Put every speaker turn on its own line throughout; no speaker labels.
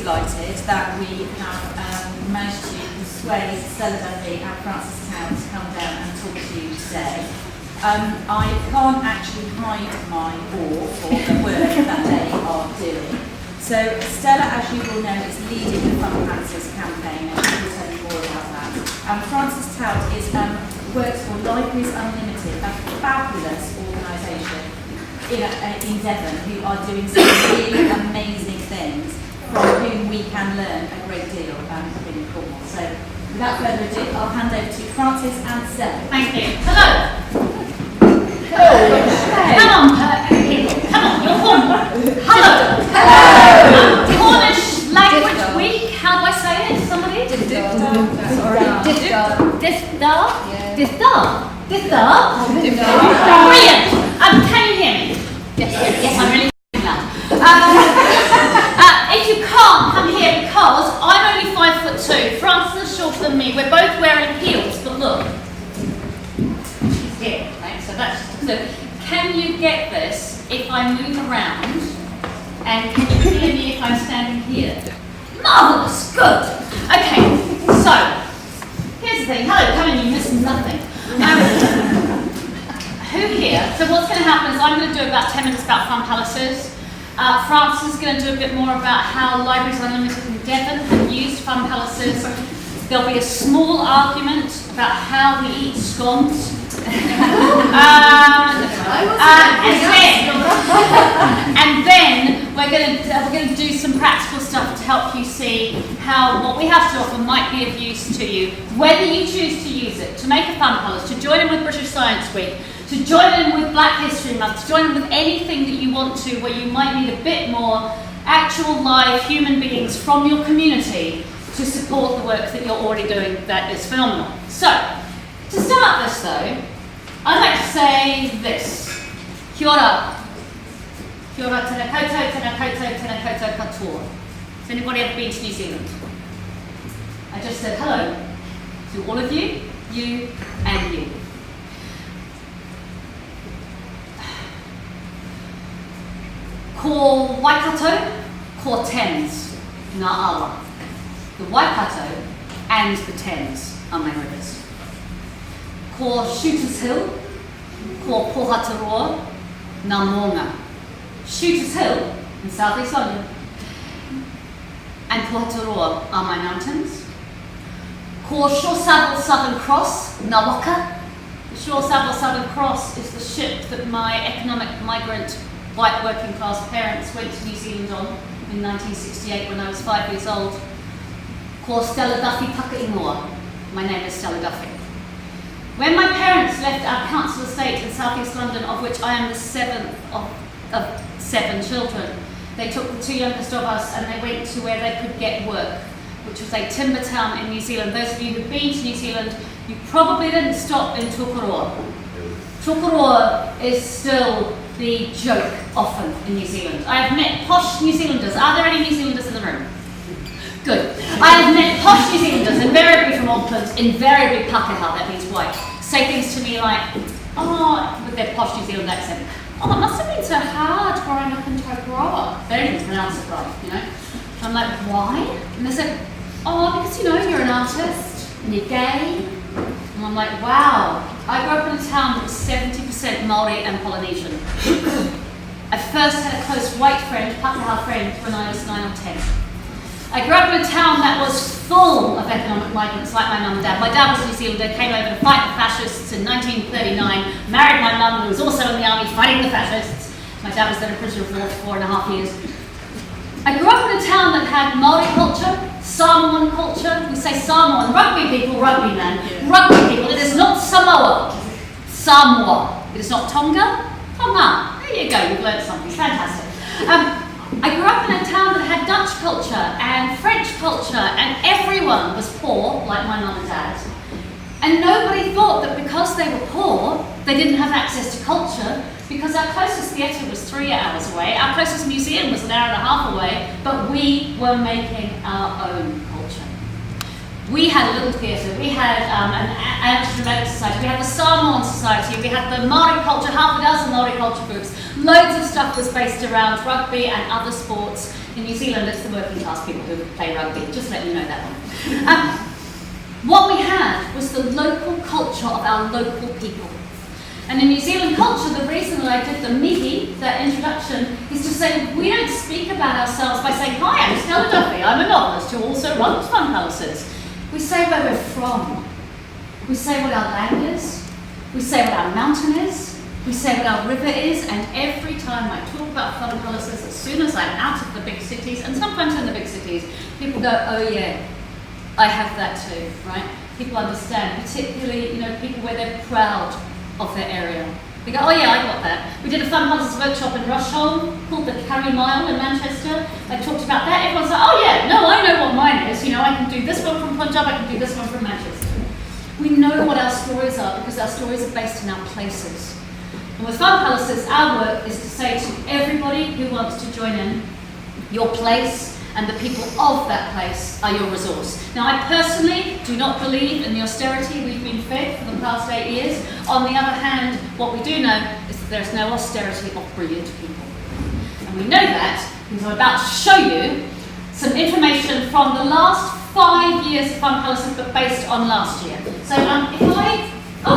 delighted that we have managed to persuade Stella, Duffy and Francis Tout to come down and talk to you today. I can't actually hide my awe for the work that they are doing. So Stella, as you will know, is leading the Fun Panthers campaign, and she will tell you more about that. Francis Tout works for Libraries Unlimited, a fabulous organisation in Devon, who are doing some really amazing things, from whom we can learn a great deal in Cornwall. So without further ado, I'll hand over to Francis and Stella.
Thank you. Hello. Come on, people. Come on, you're Cornwall. Hello. Hello. Cornish Language Week. How do I say it? Somebody? Brilliant. Can you hear me? Yes, I'm really loud. If you can't come here because I'm only 5'2", Francis is shorter than me. We're both wearing heels, but look, she's here, right? So that's so. Can you get this if I move around? And can you hear me if I'm standing here? Marvellous, good. Okay, so here's the thing. Hello, come in, you missed nothing. Who here? So what's going to happen is I'm going to do about 10 minutes about fun palaces. Francis is going to do a bit more about how Libraries Unlimited in Devon have used fun palaces. There'll be a small argument about how we eat scones. And then we're going to do some practical stuff to help you see how what we have to offer might be of use to you, whether you choose to use it, to make a fun palace, to join in with British Science Week, to join in with Black History Month, to join in with anything that you want to, where you might need a bit more actual live human beings from your community to support the work that you're already doing that is phenomenal. So, to start this though, I'd like to say this. Kia ora. Kia ora, tēnā koutou, tēnā koutou, tēnā koutou katoa. Has anybody ever been to New Zealand? I just said hello to all of you, you and you. Ko Waikato, ko Thames, ngā awa. The Waikato and the Thames are my rivers. Ko Shooters Hill, ko Pohataroa, ngā Moonga. Shooters Hill in South East London and Pohataroa are my mountains. Ko Shore Saddle Southern Cross, ngā Waka. The Shore Saddle Southern Cross is the ship that my economic migrant white working class parents went to New Zealand on in 1968 when I was 5 years old. Ko Stella Duffy Paka-ingoa. My name is Stella Duffy. When my parents left our council estate in South East London, of which I am the seventh of 7 children, they took the 2 youngest of us and they went to where they could get work, which was a timber town in New Zealand. Those of you who've been to New Zealand, you probably didn't stop in Tukuroa. Tukuroa is still the joke often in New Zealand. I have met posh New Zealanders. Are there any New Zealanders in the room? Good. I have met posh New Zealanders, invariably from Auckland, invariably Pākehā, that means white, say things to me like, oh, with their posh New Zealand accent, oh, it must have been so hard growing up in Tokoroa. They don't even pronounce it right, you know. I'm like, why? And they said, oh, because, you know, you're an artist, and you're gay. And I'm like, wow. I grew up in a town that was 70% Māori and Polynesian. I first had a close white friend, Pākehā friend, when I was 9 or 10. I grew up in a town that was full of economic migrants like my mum and dad. My dad was a New Zealander, came over to fight the fascists in 1939, married my mum who was also in the army fighting the fascists. My dad was then a prisoner of war for 4.5 years. I grew up in a town that had Māori culture, Samoan culture. We say Samoan, rugby people, rugby man. Yeah. Rugby people, it is not Samoa, Samoa. It is not Tonga, Tonga. There you go, you've learned something, fantastic. I grew up in a town that had Dutch culture and French culture, and everyone was poor, like my mum and dad. And nobody thought that because they were poor, they didn't have access to culture, because our closest theatre was 3 hours away, our closest museum was 1.5 hours away, but we were making our own culture. We had a little theatre, we had an amateur dramatic society, we had the Samoan Society, we had the Maori culture, half a dozen Maori culture groups. Loads of stuff was based around rugby and other sports. In New Zealand, it's the working class people who play rugby, just let you know that one. What we had was the local culture of our local people. And in New Zealand culture, the reason that I did the mihi, that introduction, is to say we don't speak about ourselves by saying, hi, I'm Stella Duffy, I'm a novelist who also runs fun palaces. We say where we're from. We say what our land is. We say what our mountain is. We say what our river is. And every time I talk about fun palaces, as soon as I'm out of the big cities, and sometimes in the big cities, people go, oh yeah, I have that too, right? People understand, particularly, people where they're proud of their area. They go, oh yeah, I got that. We did a fun palaces workshop in Rushholme called the Carry Mile in Manchester. I talked about that. Everyone's like, oh yeah, no, I know what mine is. I can do this one from Punjab, I can do this one from Manchester. We know what our stories are because our stories are based in our places. And with fun palaces, our work is to say to everybody who wants to join in, your place and the people of that place are your resource. Now, I personally do not believe in the austerity we've been fed for the past 8 years. On the other hand, what we do know is that there's no austerity of brilliant people. And we know that because I'm about to show you some information from the last 5 years of Fun Palaces, but based on last year. So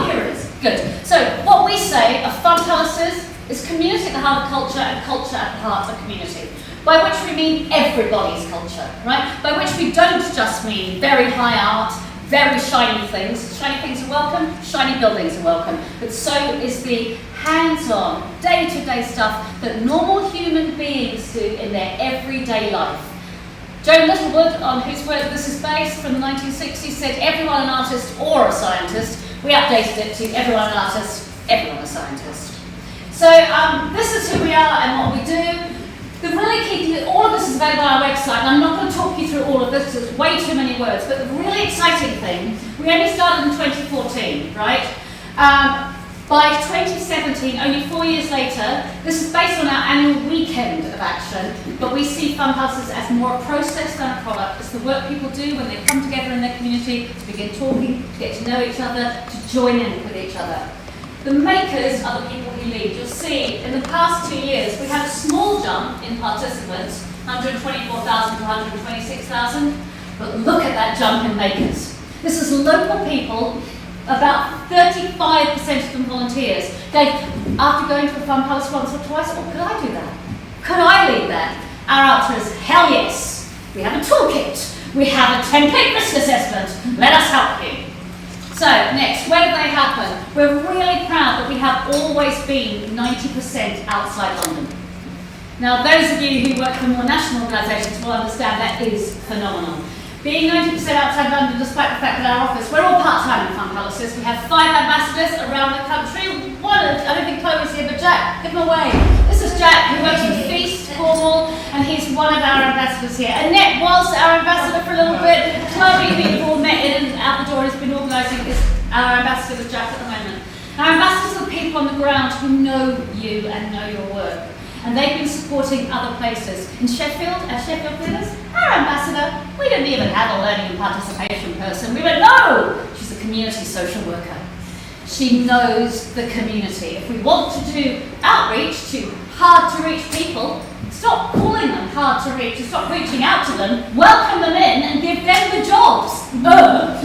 here it is, good. So what we say of Fun Palaces is community at the heart of culture and culture at the heart of community. By which we mean everybody's culture, right? By which we don't just mean very high art, very shiny things. Shiny things are welcome, shiny buildings are welcome. But so is the hands-on, day-to-day stuff that normal human beings do in their everyday life. Joan Littlewood, on whose work this is based from the 1960s, said everyone an artist or a scientist. We updated it to everyone an artist, everyone a scientist. So this is who we are and what we do. The really key thing, all of this is available on our website, and I'm not going to talk you through all of this, it's way too many words, but the really exciting thing, we only started in 2014, right? By 2017, only 4 years later, this is based on our annual weekend of action, but we see Fun Palaces as more a process than a product. It's the work people do when they come together in their community, to begin talking, to get to know each other, to join in with each other. The makers are the people who lead. You'll see, in the past 2 years, we had a small jump in participants, 124,000 to 126,000, but look at that jump in makers. This is local people, about 35% of them volunteers. Dave, after going to a Fun Palace once or twice, could I do that? Could I lead that? Our answer is, hell yes. We have a toolkit. We have a template risk assessment. Let us help you. So, next, where do they happen? We're really proud that we have always been 90% outside London. Now, those of you who work for more national organisations will understand that is phenomenal. Being 90% outside London, despite the fact that our office, we're all part-time in Fun Palaces. We have 5 ambassadors around the country. One, I don't think Chloe's here, but Jack, give him away. This is Jack, who works with Feast, Cornwall, and he's one of our ambassadors here. Annette was our ambassador for a little bit. Chloe, who you've all met in and out the door, has been organising, is our ambassador with Jack at the moment. Our ambassadors are the people on the ground who know you and know your work. And they've been supporting other places. In Sheffield, at Sheffield Theatres, our ambassador, we didn't even have a learning and participation person. We went, no! She's a community social worker. She knows the community. If we want to do outreach to hard-to-reach people, stop calling them hard to reach, stop reaching out to them, welcome them in and give them the jobs. No,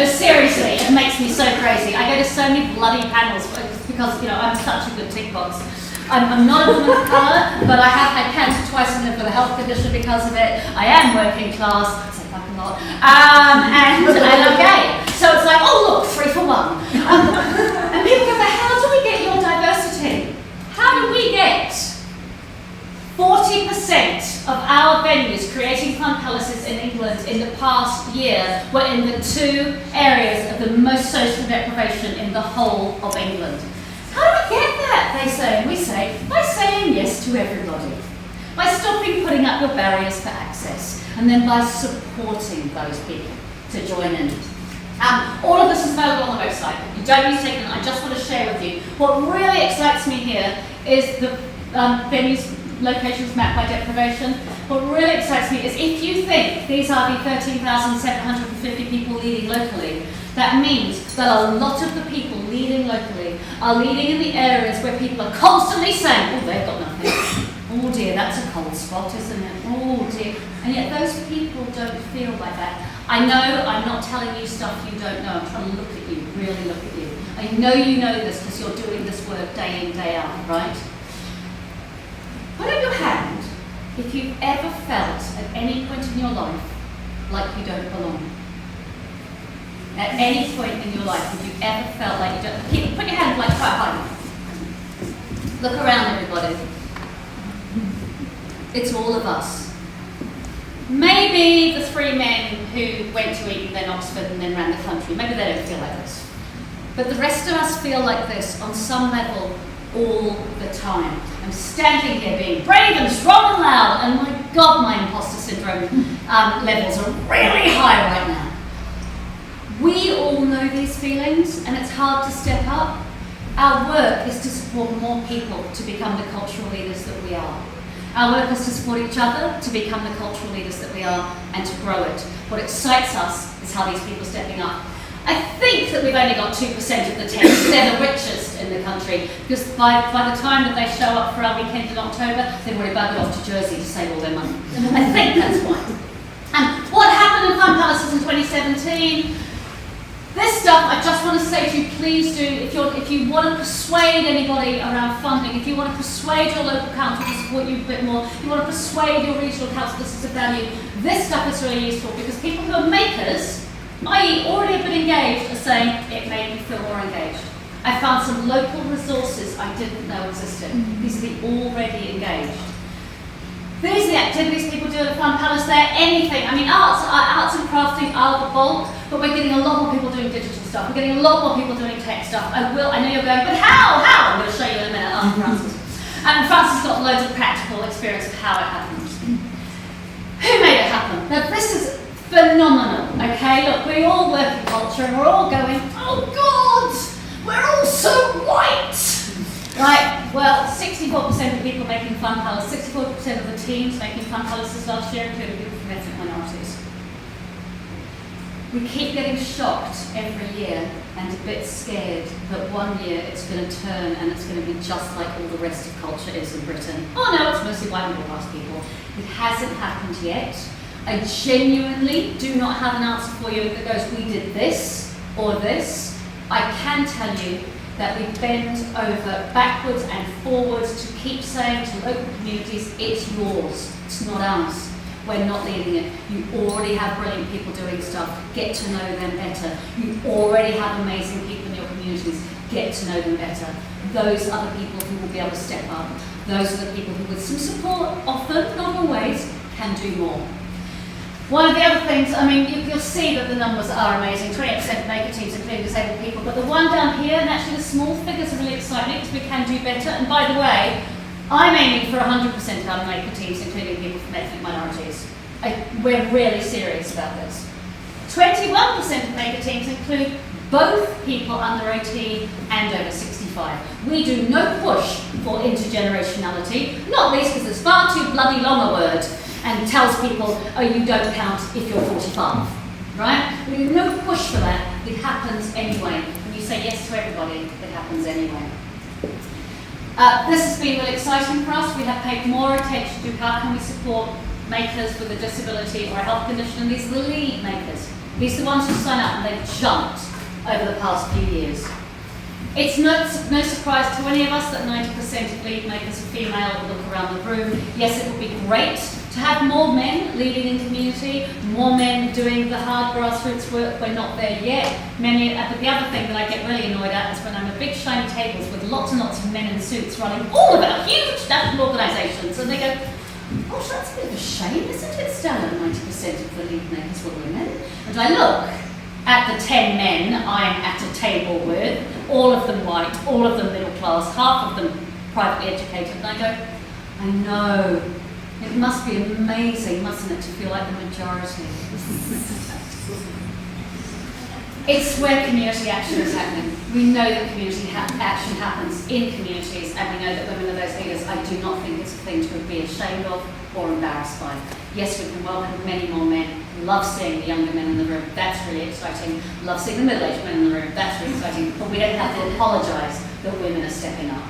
seriously, it makes me so crazy. I go to so many bloody panels because, I'm such a good tick box. I'm not a woman of colour, but I have had cancer twice and lived with a health condition because of it. I am working class, I say fuck a lot, and I'm gay. So it's like, oh look, 3 for 1. And people go, but how do we get your diversity? How do we get 40% of our venues creating Fun Palaces in England in the past year were in the 2 areas of the most social deprivation in the whole of England? How do we get that, they say? And we say, by saying yes to everybody. By stopping putting up your barriers for access. And then by supporting those people to join in. All of this is available on the website. You don't need to take it. I just want to share with you. What really excites me here is the venues, locations mapped by deprivation. What really excites me is if you think these are the 13,750 people leading locally, that means that a lot of the people leading locally are leading in the areas where people are constantly saying, oh, they've got nothing. Oh dear, that's a cold spot, isn't it? Oh dear. And yet those people don't feel like that. I know I'm not telling you stuff you don't know. I'm trying to look at you, really look at you. I know you know this because you're doing this work day in, day out, right? Put up your hand if you've ever felt at any point in your life like you don't belong. At any point in your life, have you ever felt like you don't... Put your hand like quite high. Look around, everybody. It's all of us. Maybe the 3 men who went to Eton, then Oxford, and then ran the country, maybe they don't feel like this. But the rest of us feel like this on some level all the time. I'm standing here being brave and strong and loud, and my God, my imposter syndrome levels are really high right now. We all know these feelings, and it's hard to step up. Our work is to support more people to become the cultural leaders that we are. Our work is to support each other to become the cultural leaders that we are and to grow it. What excites us is how these people are stepping up. I think that we've only got 2% of the tents. They're the richest in the country, because by the time that they show up for our weekend in October, they've already buggered off to Jersey to save all their money. I think that's why. And what happened in Fun Palaces in 2017? This stuff, I just want to say to you, please do, if you want to persuade anybody around funding, if you want to persuade your local council to support you a bit more, if you want to persuade your regional council this is of value, this stuff is really useful, because people who are makers, i.e. already have been engaged, are saying, it made me feel more engaged. I found some local resources I didn't know existed. These are the already engaged. These are the activities people do at the Fun Palace. They're anything. I mean, arts and crafting are the bulk, but we're getting a lot more people doing digital stuff. We're getting a lot more people doing tech stuff. I know you're going, but how? I'm going to show you in a minute after Francis. And Francis got loads of practical experience of how it happens. Who made it happen? Now, this is phenomenal, okay? Look, we all work in culture and we're all going, oh God, we're all so white. Right, well, 64% of people making Fun Palace, 64% of the teams making Fun Palaces last year included people from ethnic minorities. We keep getting shocked every year and a bit scared that one year it's going to turn and it's going to be just like all the rest of culture is in Britain. Oh no, it's mostly white middle class people. It hasn't happened yet. I genuinely do not have an answer for you that goes, we did this or this. I can tell you that we bend over backwards and forwards to keep saying to local communities, it's yours, it's not ours. We're not leading it. You already have brilliant people doing stuff. Get to know them better. You already have amazing people in your communities. Get to know them better. Those are the people who will be able to step up. Those are the people who, with some support, often, not always, can do more. One of the other things, I mean, you'll see that the numbers are amazing, 28% maker teams, including disabled people, but the one down here, and actually the small figures are really exciting because we can do better. And by the way, I'm aiming for 100% out of maker teams, including people from ethnic minorities. We're really serious about this. 21% of maker teams include both people under 18 and over 65. We do no push for intergenerationality, not least because it's far too bloody long a word, and tells people, oh, you don't count if you're 45, right? We do no push for that. It happens anyway. When you say yes to everybody, it happens anyway. This has been really exciting for us. We have paid more attention to how can we support makers with a disability or a health condition, and these are the lead makers. These are the ones who sign up and they've jumped over the past few years. It's no surprise to any of us that 90% of lead makers are female. Look around the room. Yes, it would be great to have more men leading in community, more men doing the hard grassroots work. We're not there yet. But the other thing that I get really annoyed at is when I'm at big shiny tables with lots and lots of men in suits running all of our huge national organisations, and they go, gosh, that's a bit of a shame, isn't it, Stella? 90% of the lead makers were women. And I look at the 10 men I'm at a table with, all of them white, all of them middle class, half of them privately educated, and I go, I know, it must be amazing, mustn't it, to feel like the majority. It's where community action is happening. We know that community action happens in communities, and we know that women are those leaders. I do not think it's a thing to be ashamed of or embarrassed by. Yes, we can welcome many more men. Love seeing the younger men in the room. That's really exciting. Love seeing the middle-aged men in the room. That's really exciting. But we don't have to apologise that women are stepping up.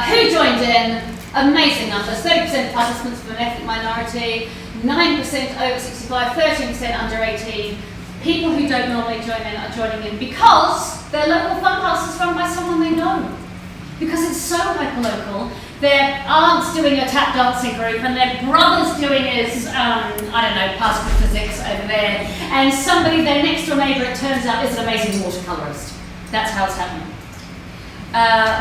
Who joined in? Amazing numbers. 30% participants from an ethnic minority, 9% over 65, 13% under 18. People who don't normally join in are joining in because their local fun house is run by someone they know. Because it's so hyper-local. Their aunt's doing a tap dancing group and their brother's doing his, particle physics over there. And somebody, their next door neighbour, it turns out, is an amazing watercolourist. That's how it's happening.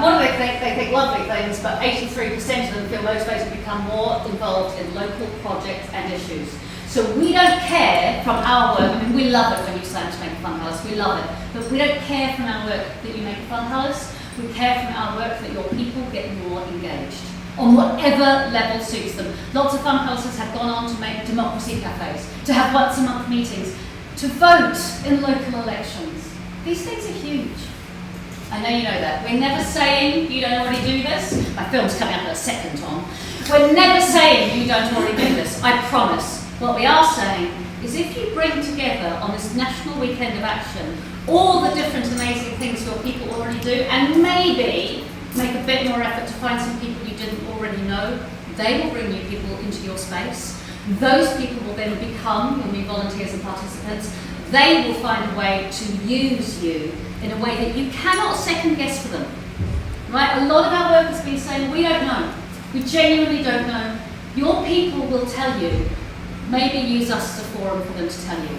What do they think? They think lovely things, but 83% of them feel motivated to become more involved in local projects and issues. So we don't care from our work, I mean, we love it when you sign to make a fun house, we love it, but we don't care from our work that you make a fun house. We care from our work that your people get more engaged on whatever level suits them. Lots of fun houses have gone on to make democracy cafes, to have once a month meetings, to vote in local elections. These things are huge. I know you know that. We're never saying you don't already do this. My film's coming up in a second, Tom. We're never saying you don't already do this, I promise. What we are saying is if you bring together on this National Weekend of Action all the different amazing things your people already do, and maybe make a bit more effort to find some people you didn't already know, they will bring new people into your space. Those people will then become your new volunteers and participants. They will find a way to use you in a way that you cannot second guess for them. Right? A lot of our work has been saying, we don't know. We genuinely don't know. Your people will tell you. Maybe use us as a forum for them to tell you.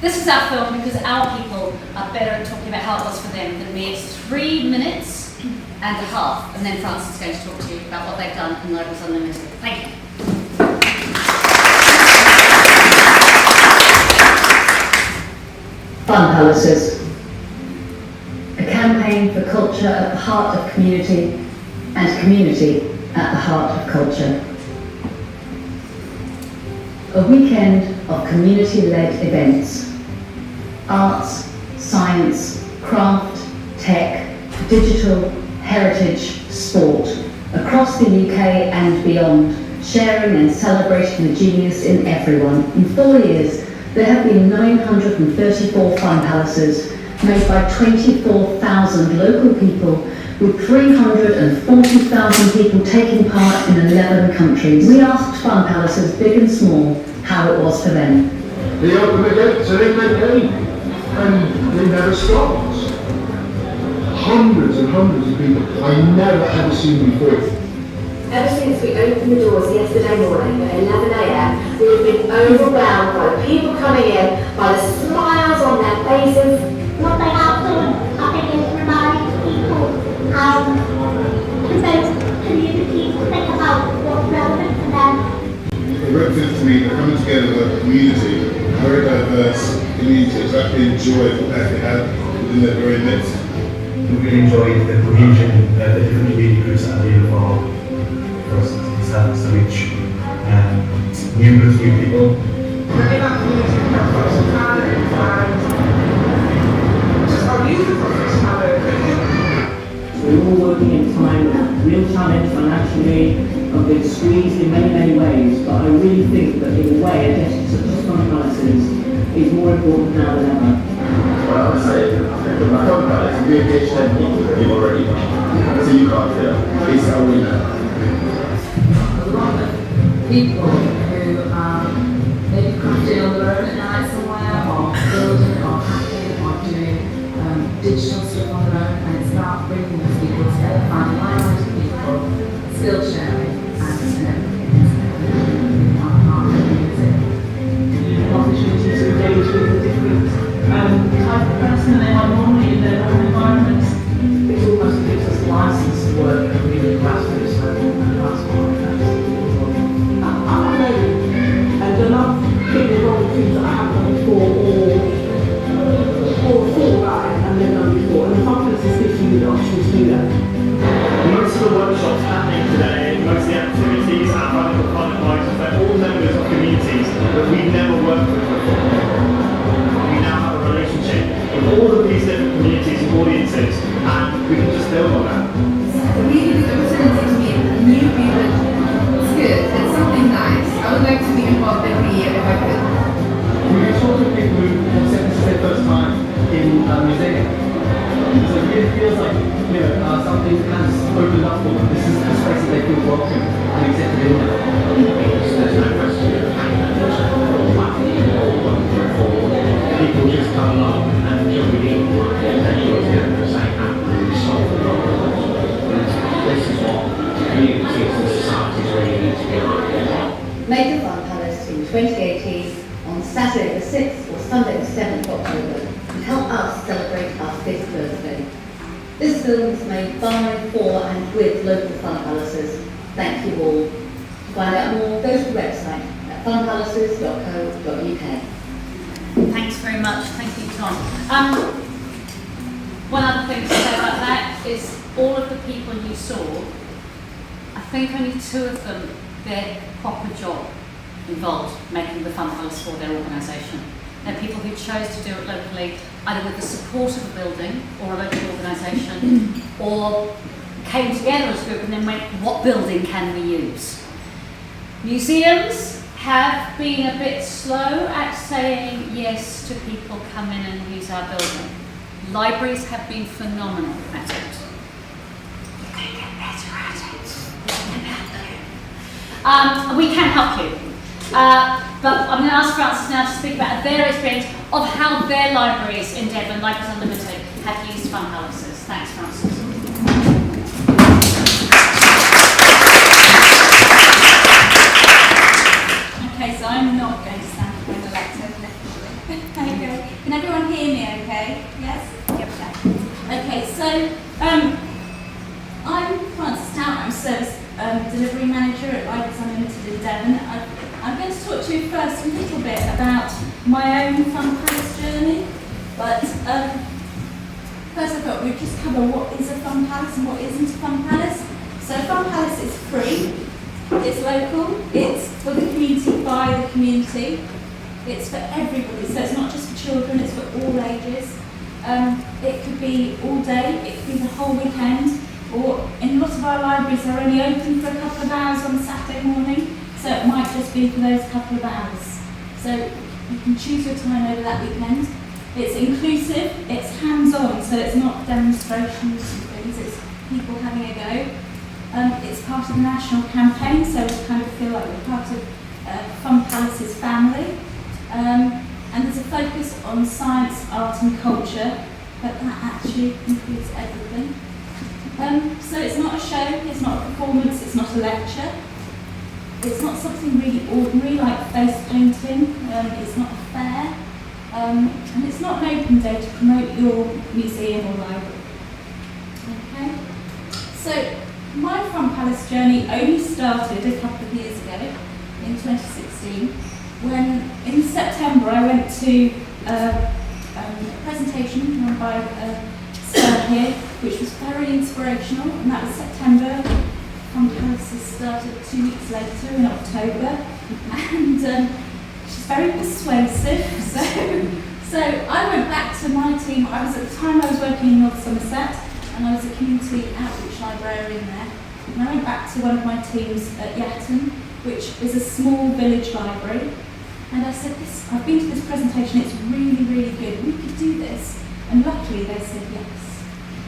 This is our film because our people are better at talking about how it was for them than me. It's 3 minutes and a half, and then Francis is going to talk to you about what they've done in Locals Unlimited. Thank you.
Fun Palaces. A campaign for culture at the heart of community and community at the heart of culture. A weekend of community-led events. Arts, science, craft, tech, digital, heritage, sport, across the UK and beyond, sharing and celebrating the genius in everyone. In 4 years, there have been 934 fun palaces made by 24,000 local people, with 340,000 people taking part in 11 countries. We asked fun palaces, big and small, how it was for them.
They opened again, it's an England game, and they never stopped. Hundreds and hundreds of people I never ever seen before.
Ever since we opened the doors yesterday morning at 11 AM, we have been overwhelmed by the people coming in, by the smiles on their faces.
What they have done, I think, is remind people how to both communities think about what's relevant to them.
It represents to me the coming together of a community, a very diverse community, to actually enjoy the fact they have within their very midst.
We really enjoyed the cohesion, the different community groups that are being involved for us to reach new groups, new people.
Having that community purpose and just how beautiful it is to have a
We're all working in time, real challenge financially, I've been squeezed in many, many ways, but I really think that in a way, a gesture such as fun palaces is more important now than ever.
Well, I would say, the fun palace, if you engage 10 people, you already know. So you can't fail. It's how we know.
A lot of people who maybe crafting on their own at night somewhere, or building, or hacking, or doing digital stuff on their own, and it's about bringing those people together, finding like-minded people, skill sharing, and everything is our community.
Opportunity to engage with a different type of person than they are normally in their own environments. It almost gives us license to work at a really grassroots level, and that's what I I'm learning, and I love getting involved with things that I haven't done before, or thought about it and then done before, and the fun palaces gives you the option to do that.
Most of the workshops happening today, most
it feels like, something has opened up for them. This is a space that they feel welcome and accepted in now.
There's no question of
People just come along and just begin to work and they always get the same absolutely solve the problem. This is what communities and societies really need to be like.
Make a Fun Palace in 2018 on Saturday the 6th or Sunday the 7th of October and help us celebrate our 5th birthday. This film is made by, for and with local Fun Palaces. Thank you all. To find out more, go to the website at funpalaces.co.uk.
Thanks very much. Thank you, Tom. One other thing to say about that is all of the people you saw, I think only 2 of them, their proper job involved making the Fun Palace for their organisation. They're people who chose to do it locally, either with the support of a building or a local organisation, or came together as a group and then went, what building can we use? Museums have been a bit slow at saying yes to people come in and use our building. Libraries have been phenomenal at it. You can get better at it. We can help you. But I'm going to ask Frances now to speak about their experience of how their libraries in Devon, Libraries Unlimited, have used Fun Palaces. Thanks, Frances.
Okay, so I'm not going to stand up on the lectern. Okay. Can everyone hear me okay? Yes? Okay, so I'm Frances Tout. I'm Service Delivery Manager at Libraries Unlimited in Devon. I'm going to talk to you first a little bit about my own Fun Palace journey, but first I thought we'd just cover what is a Fun Palace and what isn't a Fun Palace. So Fun Palace is free, it's local, it's for the community, by the community, it's for everybody, so it's not just for children, it's for all ages. It could be all day, it could be the whole weekend, or in a lot of our libraries they're only open for a couple of hours on Saturday morning. So it might just be for those couple of hours. So you can choose your time over that weekend. It's inclusive, it's hands-on, so it's not demonstrations and things, it's people having a go. It's part of the national campaign, so we kind of feel like we're part of Fun Palace's family. And there's a focus on science, art and culture, but that actually includes everything. So it's not a show, it's not a performance, it's not a lecture. It's not something really ordinary like face painting, it's not a fair, and it's not an open day to promote your museum or library. Okay? So my Fun Palace journey only started a couple of years ago, in 2016, when in September I went to a presentation run by Stella here, which was very inspirational, and that was September. Fun Palaces started 2 weeks later in October, and she's very persuasive. So I went back to my team. At the time I was working in North Somerset, and I was a community outreach librarian there. And I went back to one of my teams at Yatton, which is a small village library. And I said, I've been to this presentation, it's really, really good. We could do this. And luckily they said yes.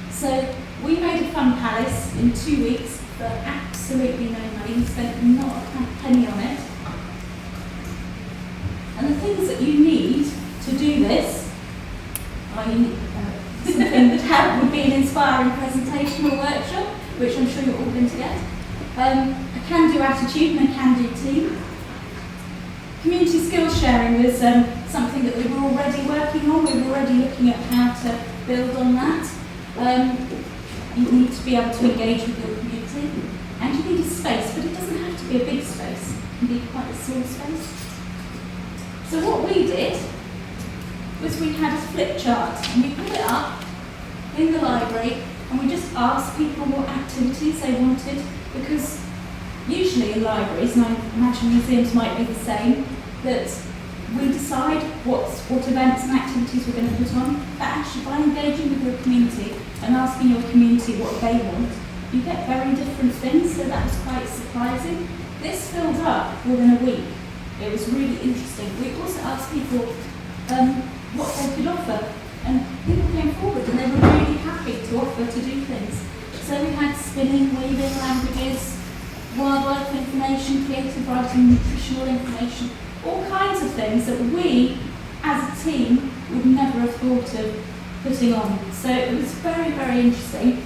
So we made a Fun Palace in 2 weeks. For absolutely no money, we spent not a penny on it. And the things that you need to do this, something that would be an inspiring presentation or workshop, which I'm sure you're all going to get. A can-do attitude and a can-do team. Community skills sharing was something that we were already working on. We were already looking at how to build on that. You need to be able to engage with your community, and you need a space, but it doesn't have to be a big space. It can be quite a small space. So what we did was we had a flip chart, and we put it up in the library, and we just asked people what activities they wanted, because usually in libraries, and I imagine museums might be the same, that we decide what events and activities we're going to put on, but actually by engaging with your community and asking your community what they want, you get very different things, so that was quite surprising. This filled up within a week. It was really interesting. We also asked people what they could offer, and people came forward and they were really happy happy to offer to do things. So we had spinning, weaving, languages, wildlife information, creative writing, nutritional information, all kinds of things that we, as a team, would never have thought of putting on. So it was very, very interesting.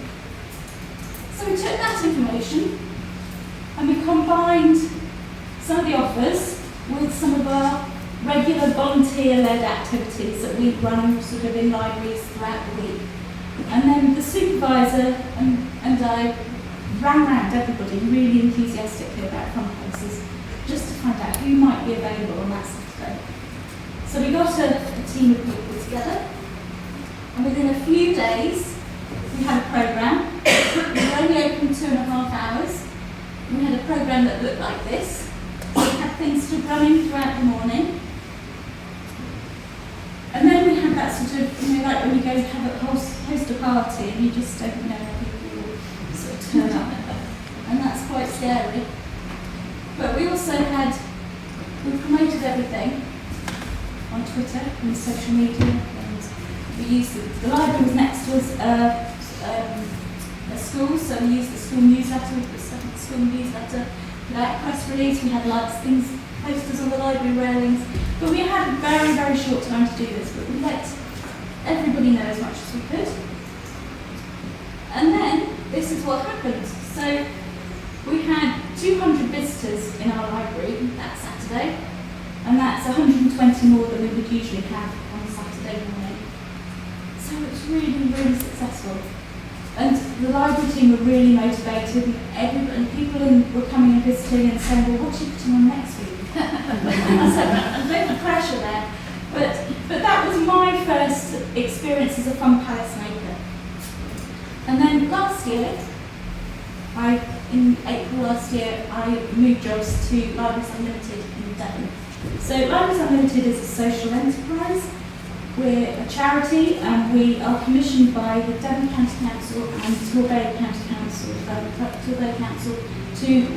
So we took that information and we combined some of the offers with some of our regular volunteer-led activities that we run sort of in libraries throughout the week. And then the supervisor and I ran around everybody really enthusiastically about fun places just to find out who might be available on that Saturday. So we got a team of people together, and within a few days we had a programme. We were only open 2.5 hours. We had a programme that looked like this. So we had things to running throughout the morning. And then we had that sort of, like when you go host a party and you just don't know how people will sort of turn up. And that's quite scary. But we also we promoted everything on Twitter and social media, and we used the library was next to us a school, so we used the school newsletter, the school newsletter, put out a press release, we had posters on the library railings, but we had a very, very short time to do this, but we let everybody know as much as we could. And then, this is what happened. So, we had 200 visitors in our library that Saturday, and that's 120 more than we would usually have on a Saturday morning. So it was really, really successful. And the library team were really motivated, and people were coming and visiting and saying, well, what are you putting on next week? So a bit of pressure there. But that was my first experience as a Fun Palace maker. And then last year, in April last year, I moved jobs to Libraries Unlimited in Devon. So Libraries Unlimited is a social enterprise. We're a charity, and we are commissioned by the Devon County Council and Smorgasboard County Council to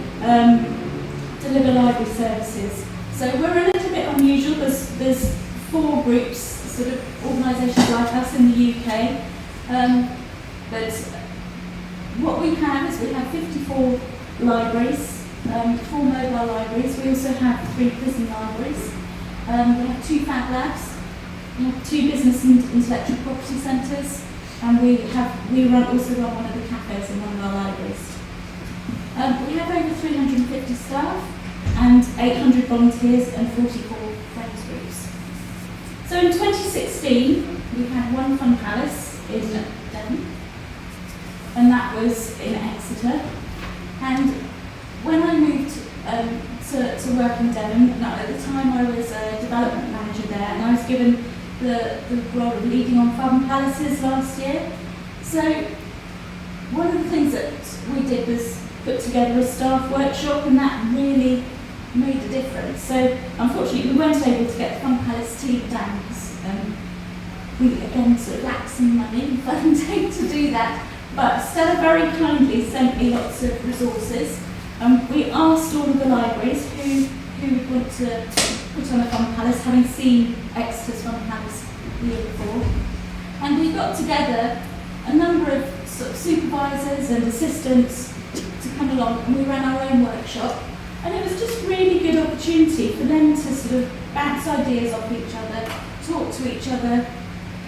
deliver library services. So we're a little bit unusual. There's 4 groups, sort of organisations like us in the UK. But what we have is we have 54 libraries, 4 mobile libraries. We also have 3 prison libraries. We have 2 fab labs. We have 2 business and intellectual property centres, and we also run one of the cafes in one of our libraries. We have over 350 staff and 800 volunteers and 44 friends groups. So in 2016, we had one Fun Palace in Devon, and that was in Exeter. And when I moved to work in Devon, at the time I was a development manager there, and I was given the role of leading on Fun Palaces last year. So one of the things that we did was put together a staff workshop, and that really made a difference. So unfortunately we weren't able to get the Fun Palace team down because we again sort of lacked some money and funding to do that. But Stella very kindly sent me lots of resources. We asked all of the libraries who would want to put on a Fun Palace, having seen Exeter's Fun Palace the year before. And we got together a number of sort of supervisors and assistants to come along, and we ran our own workshop. And it was just really good opportunity for them to sort of bounce ideas off each other, talk to each other,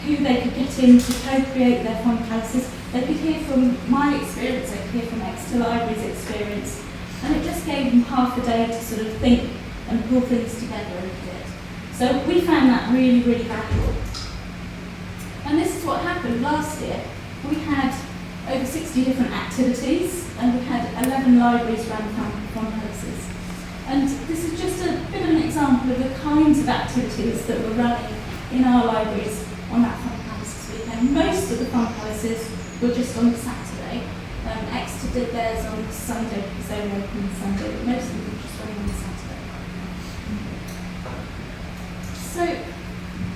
who they could get in to co-create their Fun Palaces. They could hear from my experience, they could hear from Exeter Library's experience, and it just gave them half a day to sort of think and pull things together a little bit. So we found that really, really valuable. And this is what happened last year. We had over 60 different activities, and we had 11 libraries run Fun Palaces. And this is just a bit of an example of the kinds of activities that were running in our libraries on that Fun Palaces weekend. Most of the Fun Palaces were just on Saturday. Exeter did theirs on Sunday because they were open on Sunday, but most of them were just running on Saturday. So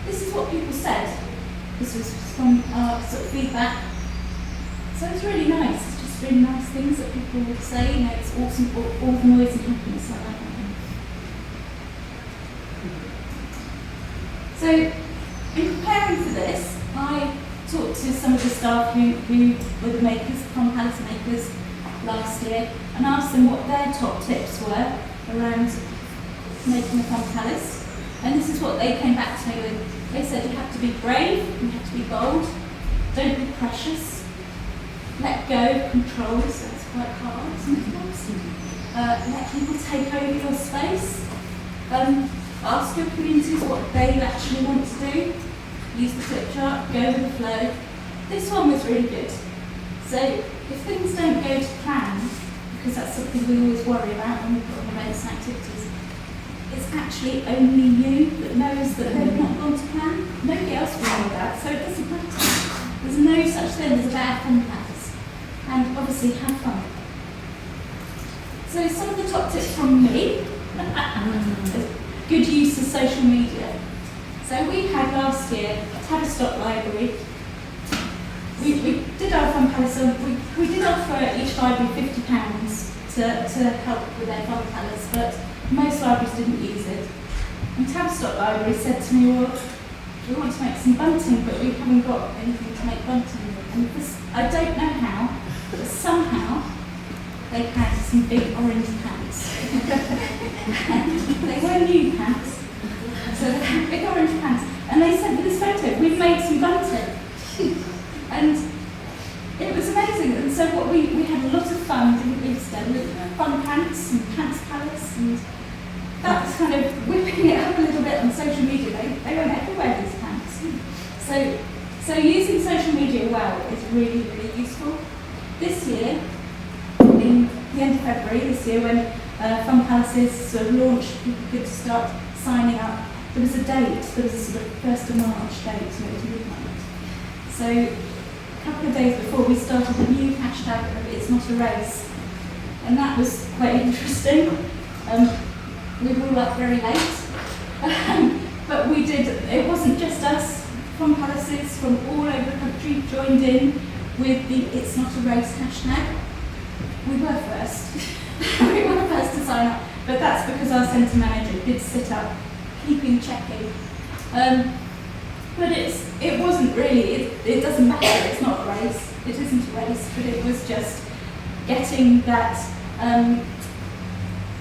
this is what people said. This was from our sort of feedback. So it's really nice. It's just really nice things that people would say. You know, it's awesome, all the noise and happiness like that. So in preparing for this, I talked to some of the staff who were the makers, Fun Palace makers last year, and asked them what their top tips were around making a Fun Palace. And this is what they came back to me with. They said you have to be brave, you have to be bold, don't be precious, let go of control, so it's quite hard sometimes. Let people take over your space. Ask your communities what they actually want to do. Use the flip chart, go with the flow. This one was really good. So if things don't go to plan, because that's something we always worry about when we've got events and activities, it's actually only you that knows that they've not gone to plan. Nobody else will know that, so it doesn't matter. There's no such thing as a bad Fun Palace. And obviously have fun. So some of the top tips from me. Good use of social media. So we had last year Tavistock Library. We did our Fun Palace, we did offer each library £50 to help with their Fun Palace, but most libraries didn't use it. And Tavistock Library said to me, well, we want to make some bunting, but we haven't got anything to make bunting with. And this, I don't know how, but somehow they had some big orange pants. They were new pants, so they had big orange pants. And they sent me this photo, we've made some bunting. And it was amazing. And so what we had a lot of fun, didn't we, Stella, with fun pants and pants palace, and that was kind of whipping it up a little bit on social media. They went everywhere, these pants. So using social media well is really, really useful. This year, in the end of February this year, when Fun Palaces sort of launched, people could start signing up. There was a date, there was a sort of 1st of March date, and it was midnight. So a couple of days before, we started a new hashtag of It's Not a Race, and that was quite interesting. We were all up very late, but we did. It wasn't just us. Fun Palaces from all over the country joined in with the It's Not a Race hashtag. We were first. We were first to sign up, but that's because our centre manager did sit up, keeping checking. But it wasn't really, it doesn't matter, it's not a race, it isn't a race, but it was just getting that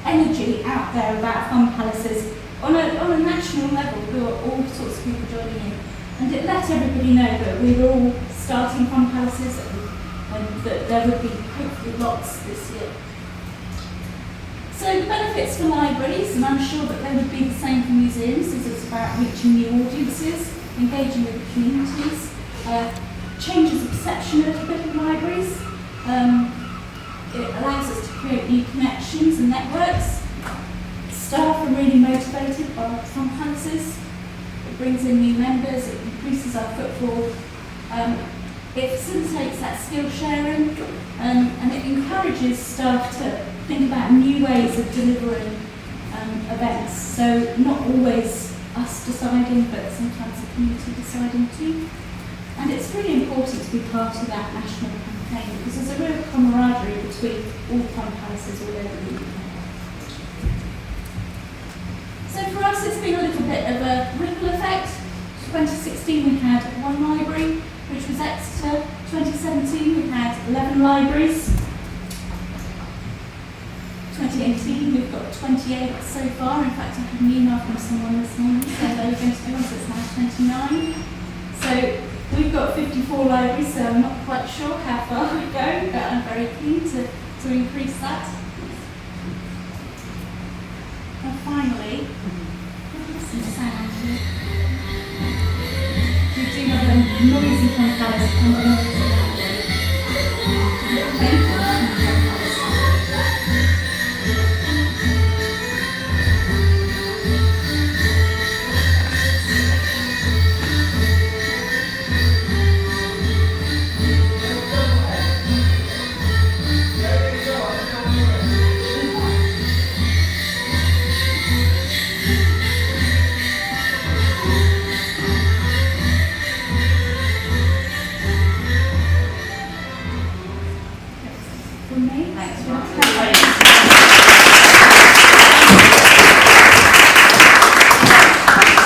energy out there about Fun Palaces on a national level. There were all sorts of people joining in, and it let everybody know that we were all starting Fun Palaces and that there would be hopefully lots this year. So the benefits for libraries, and I'm sure that they would be the same for museums, is it's about reaching new audiences, engaging with the communities, changes the perception a little bit of libraries. It allows us to create new connections and networks. Staff are really motivated by Fun Palaces. It brings in new members, it increases our footfall. It facilitates that skill sharing, and it encourages staff to think about new ways of delivering events. So not always us deciding, but sometimes the community deciding too. And it's really important to be part of that national campaign because there's a real camaraderie between all Fun Palaces all over the UK. So for us it's been a little bit of a ripple effect. 2016 we had one library, which was Exeter. 2017 we had 11 libraries. 2018 we've got 28 so far. In fact, I had an email from someone this morning saying they were going to do us, it's now 29. So we've got 54 libraries, so I'm not quite sure how far we go, but I'm very keen to increase that. And finally, some sound here. We do have a noisy Fun Palace coming up.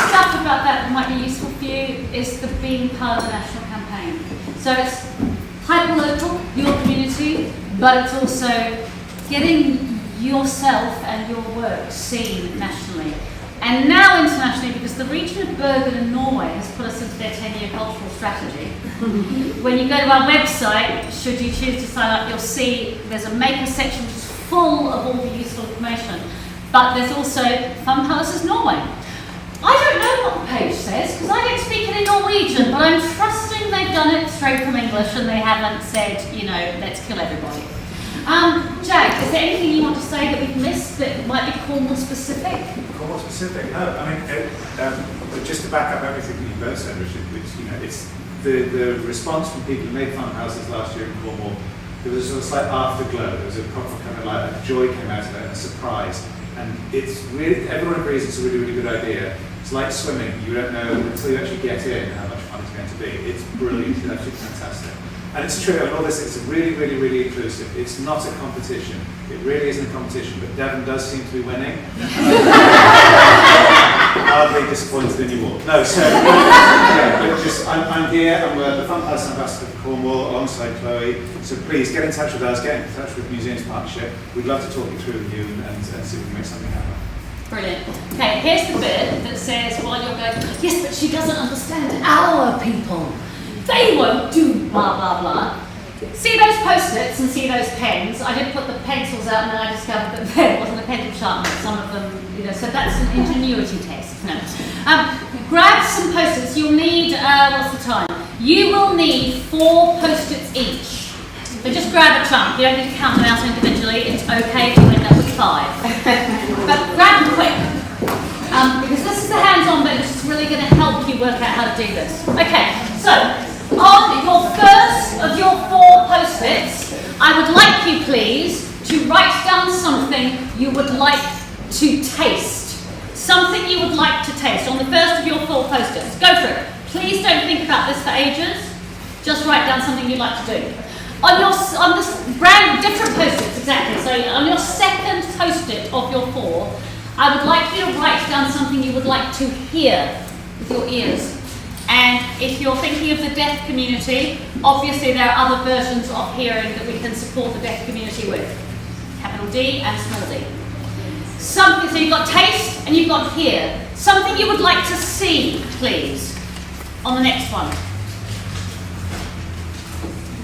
Stuff about that might be useful for you is the being part of the national campaign. So it's hyper-local, your community, but it's also getting yourself and your work seen nationally. And now internationally, because the region of Bergen in Norway has put us into their 10-year cultural strategy. When you go to our website, should you choose to sign up, you'll see there's a maker section which is full of all the useful information. But there's also Fun Palaces Norway. I don't know what the page says because I don't speak it in Norwegian, but I'm trusting they've done it straight from English and they haven't said, you know, let's kill everybody. Jack, is there anything you want to say that we've missed that might be Cornwall specific?
Cornwall specific? No, I mean, but just to back up everything that you both said, Richard, which, you know, it's the response from people who made fun houses last year in Cornwall. There was a sort of slight afterglow. There was a proper kind of like a joy came out of it, a surprise. And it's really, everyone agrees it's a really, really good idea. It's like swimming. You don't know until you actually get in how much fun it's going to be. It's brilliant. It's absolutely fantastic. And it's true, and all this, it's really, really, really inclusive. It's not a competition. It really isn't a competition, but Devon does seem to be winning. Hardly disappointed in you all. No, so, yeah, just, I'm here, I'm the Fun Palace Ambassador for Cornwall, alongside Chloe. So please, get in touch with us, get in touch with Museums Partnership. We'd love to talk you through with you and see if we can make something happen.
Brilliant. Okay, here's the bit that says, while you're going, yes, but she doesn't understand our people. They won't do blah, blah, blah. See those post-its and see those pens. I did put the pencils out and then I discovered that there wasn't a pencil sharpener. Some of them, you know, so that's an ingenuity test. No. Grab some post-its. You'll need, what's the time? You will need 4 post-its each. So just grab a chunk. You don't need to count them out individually. It's okay if you end up with 5. But grab them quick. Because this is the hands-on bit, which is really going to help you work out how to do this. Okay, so on your first of your 4 post-its, I would like you, please, to write down something you would like to taste. Something you would like to taste on the first of your 4 post-its. Go for it. Please don't think about this for ages. Just write down something you'd like to do. On this brand different post-its, exactly. So on your second post-it of your 4, I would like you to write down something you would like to hear with your ears. And if you're thinking of the deaf community, obviously there are other versions of hearing that we can support the deaf community with. Capital D and small d. Something, so you've got taste and you've got hear. Something you would like to see, please, on the next one.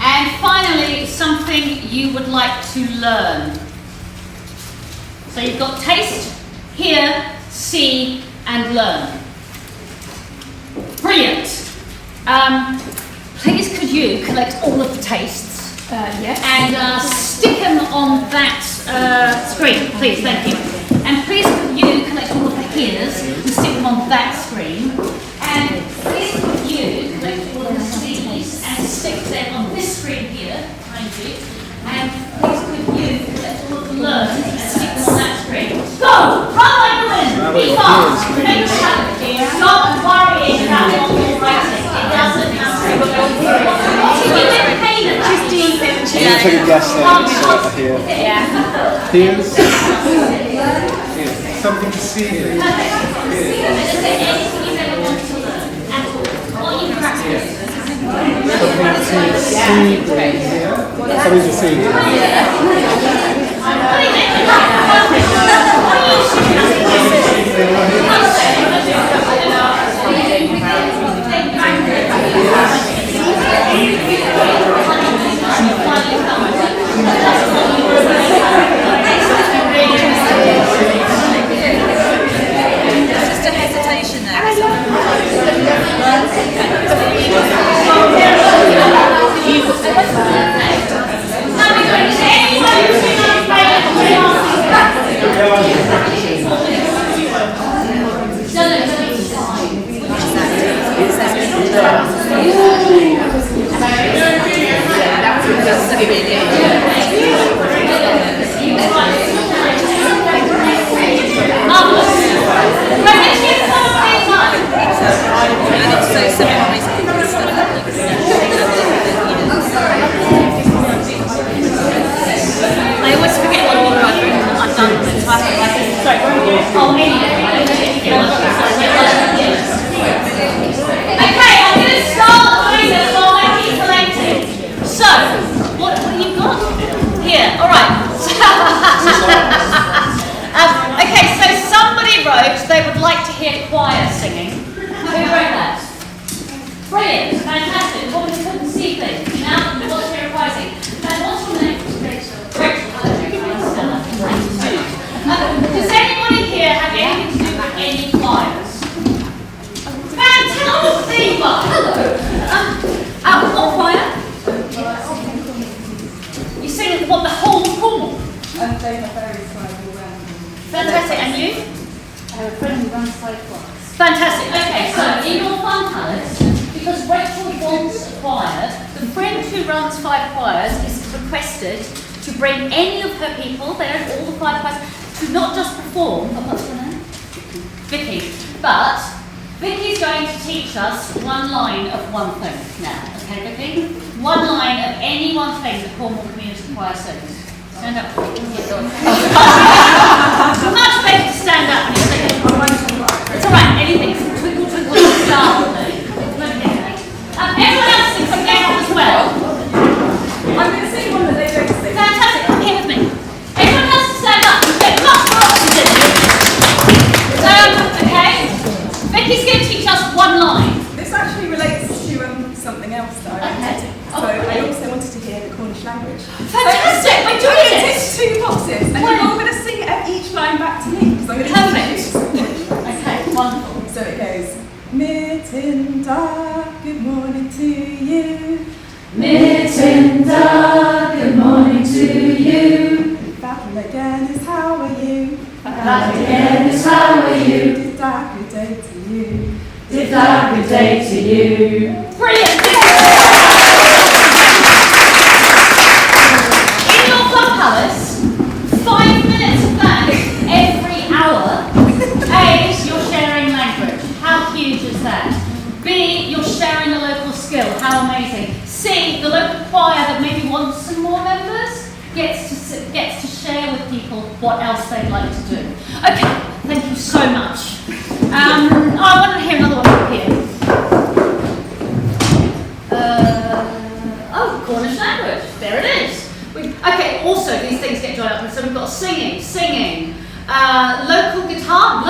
And finally, something you would like to learn. So you've got taste, hear, see, and learn. Brilliant. Please could you collect all of the tastes and stick them on that screen, please, thank you. And please could you collect all of the hears and stick them on that screen. And please could you collect all of the sees and stick them on this screen here behind you. And please could you collect all of the learns and stick them on that screen. Go! Run like the wind! Be fast! Make a challenge! Stop worrying about what you're writing. It doesn't matter. You get paid at 15, 15.
I'm take a guess here.
Yeah.
Here's something to see here.
Anything you ever want to learn at all. What you practice.
Something to see here. Something to see here.
Just a hesitation there.
I always forget what order I've done. Sorry. Oh, okay, I'm going to start doing this while I keep collecting. hear choir singing? Who wrote that? Brilliant, fantastic. The woman who couldn't see things. Now we want to hear a choir sing. And what's your name? Rachel. Stella. Thank you so much. Does anybody here have anything to do with any choirs? Fantastic! Hello. What choir? You sing what, the whole of Cornwall?
They have various choirs all around.
Fantastic, and you?
I have a friend who runs 5 choirs.
Fantastic. Okay, so in your fun palace, because Rachel wants a choir, the friend who runs 5 choirs is requested to bring any of her people, they own all the 5 choirs, to not just perform, but what's her name? Vicky. But Vicky's going to teach us one line of one thing now. Okay, Vicky? One line of any one thing that Cornwall Community Choir sings. Stand up. It's much better to stand up when you're singing. It's alright, anything. Twinkle, twinkle, star. Everyone else sings together as well.
I'm going to sing one that they don't sing.
Fantastic, come here with me. Everyone else stand up. Get much more oxygen. Okay. Vicky's going to teach us one line.
This actually relates to something else that I wanted. So I also wanted to hear the Cornish language.
Fantastic, we're doing it.
It's 2 boxes, and you're all going to sing each line back to me, because I'm going to
Perfect. Okay, wonderful.
So it goes, Mitinda, good morning to you.
Mitinda, good morning to you.
Back again is how are you?
Back again is how are you?
Did that good day to you?
Did that good day to you? Brilliant! In your fun palace, 5 minutes of that every hour. A, you're sharing language. How huge is that? B, you're sharing a local skill. How amazing. C, the local choir that maybe wants some more members gets to share with people what else they'd like to do. Okay, thank you so much. I want to hear another one up here. Cornish language. There it is. Okay, also these things get joined up. So we've got singing, local guitar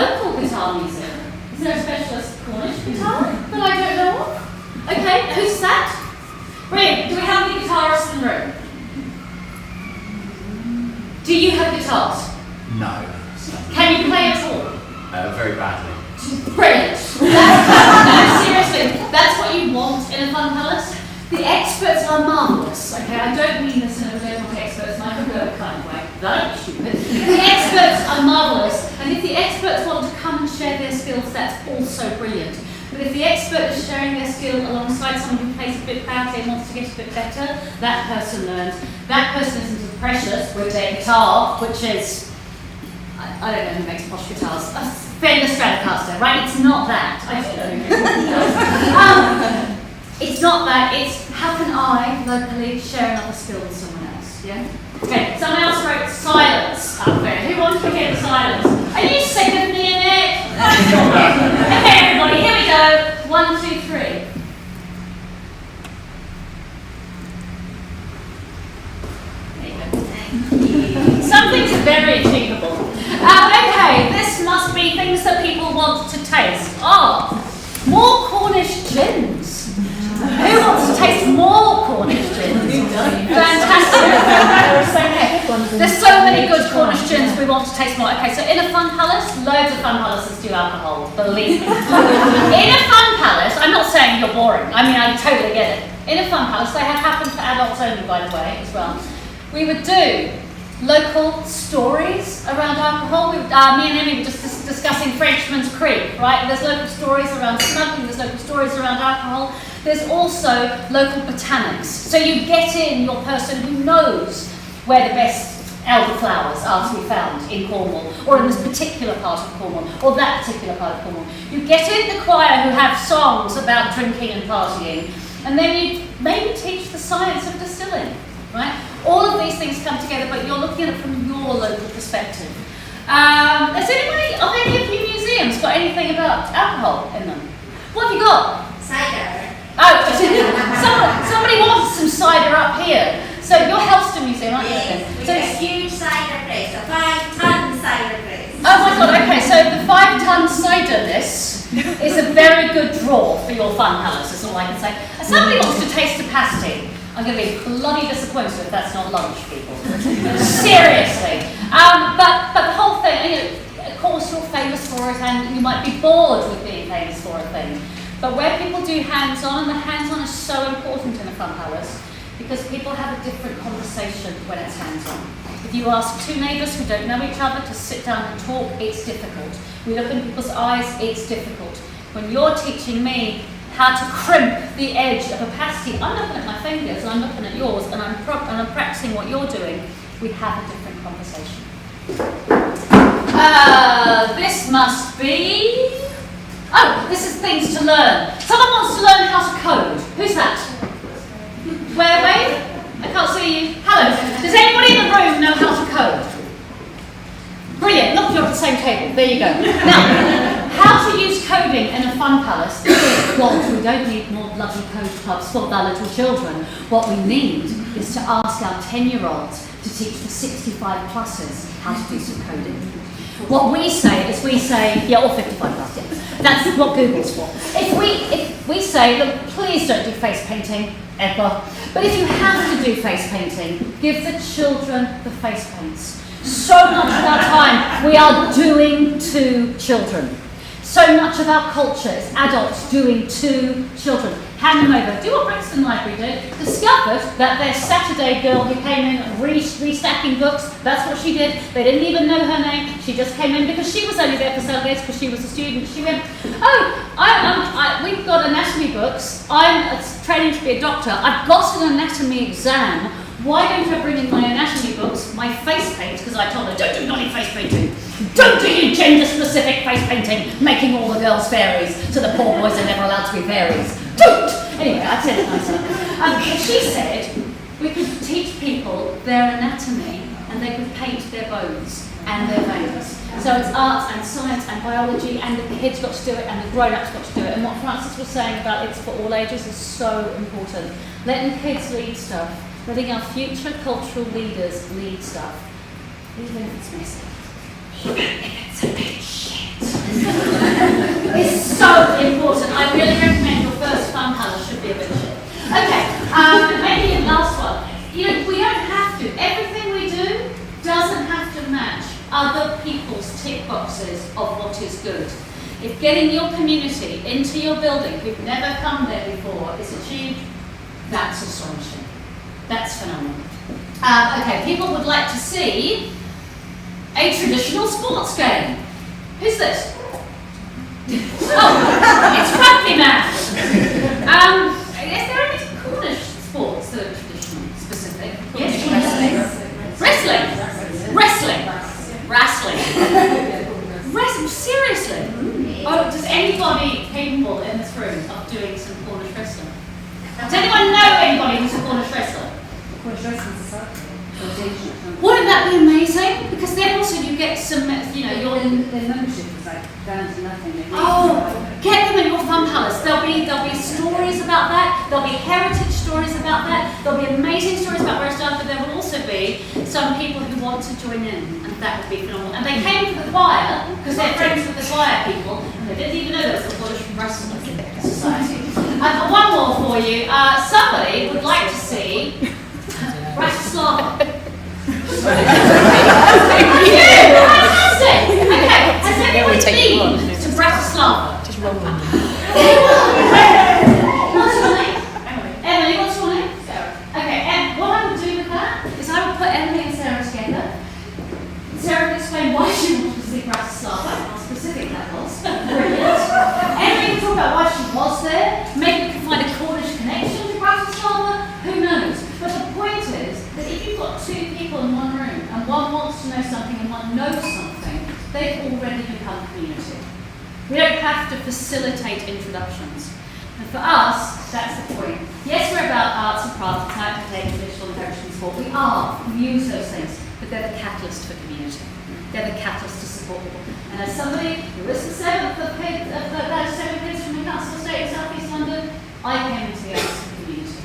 music. Is there a specialist Cornish guitar that I don't know of? Okay, who's that? Brilliant. Do we have any guitarists in the room? Do you have guitars?
No.
Can you play at all?
Very badly.
Brilliant. No, seriously, that's what you want in a fun palace. The experts are marvellous. Okay, I don't mean this in a level of experts, like a good kind of way. That's stupid. The experts are marvellous, and if the experts want to come and share their skills, that's also brilliant. But if the expert is sharing their skill alongside someone who plays a bit badly and wants to get a bit better, that person learns. That person isn't as precious with their guitar, which is, I don't know who makes posh guitars. Fender Stratocaster, right? It's not that. I don't know who makes guitars. It's not that, it's how can I locally share another skill with someone else, yeah? Okay, someone else wrote silence up there. Who wants to hear the silence? Are you sick of me in it? Okay, everybody, here we go. 1, 2, 3. Some things are very achievable. Okay, this must be things that people want to taste. More Cornish gins. Who wants to taste more Cornish gins? Fantastic. There's so many good Cornish gins, we want to taste more. Okay, so in a fun palace, loads of fun palaces do alcohol, believe me. In a fun palace, I'm not saying you're boring, I mean, I totally get it. In a fun palace, they have happened for adults only, by the way, as well. We would do local stories around alcohol. Me and Emmy were just discussing Frenchman's Creek, right? There's local stories around smuggling, there's local stories around alcohol. There's also local botanics. So you get in your person who knows where the best elderflowers are to be found in Cornwall, or in this particular part of Cornwall, or that particular part of Cornwall. You get in the choir who have songs about drinking and partying, and then you maybe teach the science of distilling, right? All of these things come together, but you're looking at it from your local perspective. Has anybody of any of you museums got anything about alcohol in them? What have you got?
Cider.
Oh, somebody wants some cider up here. So you're Helston Museum, aren't you?
Yes, so it's a huge cider place, a 5-ton cider place.
Oh my god, okay, so the 5-ton cider-ness is a very good draw for your fun palace, is all I can say. If somebody wants to taste a pasty, I'm going to be bloody disappointed if that's not lunch, people. Seriously. But the whole thing, you know, of course you're famous for it and you might be bored with being famous for a thing. But where people do hands-on, and the hands-on is so important in a fun palace, because people have a different conversation when it's hands-on. If you ask two neighbours who don't know each other to sit down and talk, it's difficult. We look in people's eyes, it's difficult. When you're teaching me how to crimp the edge of a pasty, I'm looking at my fingers and I'm looking at yours and I'm practicing what you're doing, we have a different conversation. This must be... Oh, this is things to learn. Someone wants to learn how to code. Who's that? Where, Wade? I can't see you. Hello. Does anybody in the room know how to code? Brilliant. Look, you're at the same table. There you go. Now, how to use coding in a fun palace? Well, we don't need more bloody code clubs for our little children. What we need is to ask our 10-year-olds to teach the 65-plussers how to do some coding. What we say is yeah, or 55 plus, yeah. That's what Google's for. If we say, look, please don't do face painting, ever. But if you have to do face painting, give the children the face paints. So much of our time we are doing to children. So much of our culture is adults doing to children. Hand them over. Do what Brixton Library did. Discovered that their Saturday girl who came in restacking books, that's what she did. They didn't even know her name. She just came in because she was only there for Saturdays because she was a student. She went, oh, we've got anatomy books. I'm training to be a doctor. I've got an anatomy exam. Why don't I bring in my anatomy books, my face paint, because I told her, don't do naughty face painting. Don't do your gender-specific face painting, making all the girls fairies, so the poor boys are never allowed to be fairies. Don't! Anyway, I said it nicer. She said we could teach people their anatomy and they could paint their bones and their veins. So it's arts and science and biology, and the kids got to do it and the grown-ups got to do it. And what Francis was saying about it's for all ages is so important. Letting kids lead stuff. Letting our future cultural leaders lead stuff, even if it's messy. Even if it's a bit shit. It's so important. I really recommend your first fun palace should be a bit shit. Okay, maybe the last one. You know, we don't have to. Everything we do doesn't have to match other people's tick boxes of what is good. If getting your community into your building who've never come there before is achieved, that's astonishing. That's phenomenal. Okay, people would like to see a traditional sports game. Who's this? Oh, it's Rugby Man. Is there any Cornish sports that are traditional, specific? Yes, Wrestling. Seriously? Oh, does anybody capable in this room of doing some Cornish wrestling? Does anyone know anybody who's a Cornish wrestler?
Cornish wrestling society.
Wouldn't that be amazing? Because then also you get some, you know, your
membership is like down to nothing.
Oh, get them in your fun palace. There'll be stories about that. There'll be heritage stories about that. There'll be amazing stories about where it started. But there will also be some people who want to join in, and that would be phenomenal. And they came to the choir because they're friends with the choir people, and they didn't even know there was a Cornish Wrestling Society. One more for you. Somebody would like to see Bratislava. Fantastic! Okay, has anyone been to Bratislava? Just roll on. What's your name? Emily, what's your name? Sarah. Okay, and what I would do with that is I would put Emily and Sarah together. Sarah would explain why she wanted to see Bratislava, how specific that was. Brilliant. Emily would talk about why she was there. Maybe we can find a Cornish connection to Bratislava. Who knows? But the point is that if you've got two people in one room and one wants to know something and one knows something, they've already become community. We don't have to facilitate introductions. And for us, that's the point. Yes, we're about arts and crafts, how to take traditional and heritage and sport. We are. We use those things, but they're the catalyst for community. They're the catalyst to support people. And as somebody who is the seventh of seven kids from the council estate in South East London, I came into the arts for community.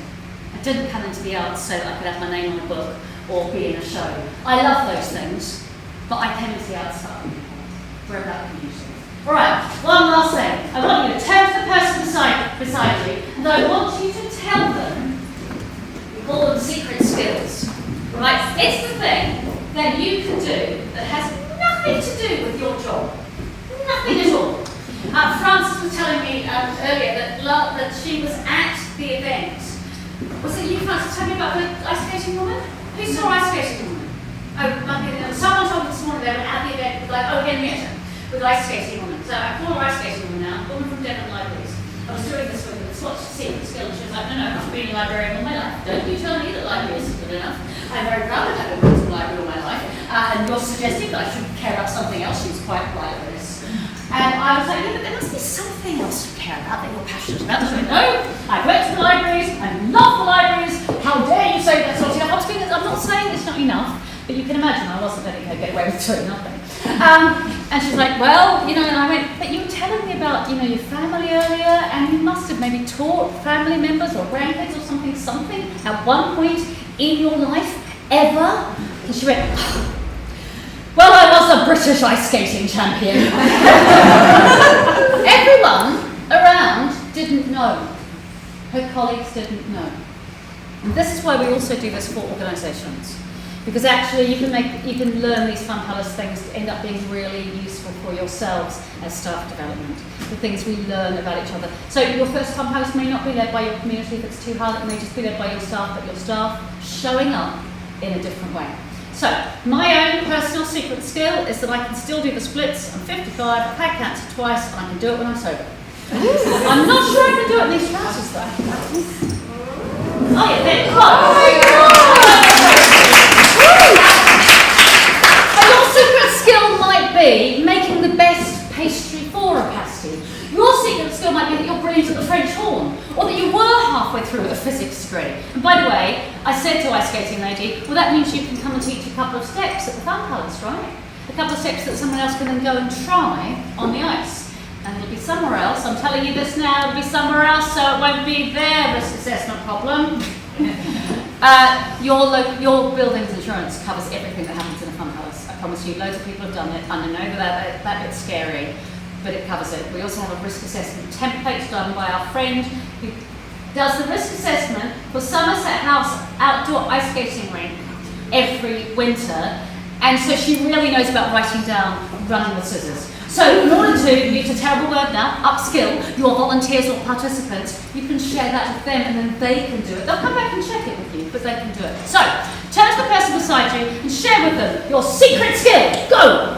I didn't come into the arts so I could have my name on a book or be in a show. I love those things, but I came into the arts for other people. We're about community. Right, one last thing. I want you to turn to the person beside you, and I want you to tell them, we call them secret skills. Right? It's the thing that you can do that has nothing to do with your job. Nothing at all. Frances was telling me earlier that she was at the event. Was it you, Frances? Tell me about the ice skating woman? Who saw ice skating woman? Oh, someone told me this morning they were at the event with Henrietta, with ice skating woman. So I call her ice skating woman now, a woman from Devon Libraries. I was doing this with her, it's what's secret skill, and she was like, no, I've been a librarian all my life. Don't you tell me that library isn't good enough. I'm very proud of having been to the library all my life. And you're suggesting that I should care about something else. She was quite right with this. And I was like, yeah, but there must be something else to care about that you're passionate about. She went, no, I went to the libraries, I love the libraries, how dare you say that's not enough. I'm not saying it's not enough, but you can imagine I wasn't letting her get away with doing nothing. And she's like, well, and I went, but you were telling me about, your family earlier, and you must have maybe taught family members or grandkids or something at one point in your life, ever? And she went, well, I was a British ice skating champion. Everyone around didn't know. Her colleagues didn't know. And this is why we also do this for organisations. Because actually you can learn these fun colours things to end up being really useful for yourselves as staff development. The things we learn about each other. So your first fun house may not be led by your community if it's too hard, it may just be led by your staff, but your staff showing up in a different way. So, my own personal secret skill is that I can still do the splits. I'm 55, I've had cancer twice, and I can do it when I'm sober. I'm not sure I can do it in these trousers though. Oh yeah, there you go. Oh my God! And your secret skill might be making the best pastry for a pasty. Your secret skill might be that you're brilliant at the French horn, or that you were halfway through a physics degree. And by the way, I said to ice skating lady, well that means you can come and teach a couple of steps at the fun colours, right? A couple of steps that someone else can then go and try on the ice. And it'll be somewhere else, I'm telling you this now, it'll be somewhere else, so it won't be their risk assessment problem. Your buildings insurance covers everything that happens in a fun colours. I promise you, loads of people have done it, and I know that bit's scary, but it covers it. We also have a risk assessment template done by our friend who does the risk assessment for Somerset House outdoor ice skating rink every winter, and so she really knows about writing down running with scissors. So in order to, use a terrible word now, upskill your volunteers or participants, you can share that with them and then they can do it. They'll come back and check it with you, but they can do it. So, turn to the person beside you and share with them your secret skill. Go!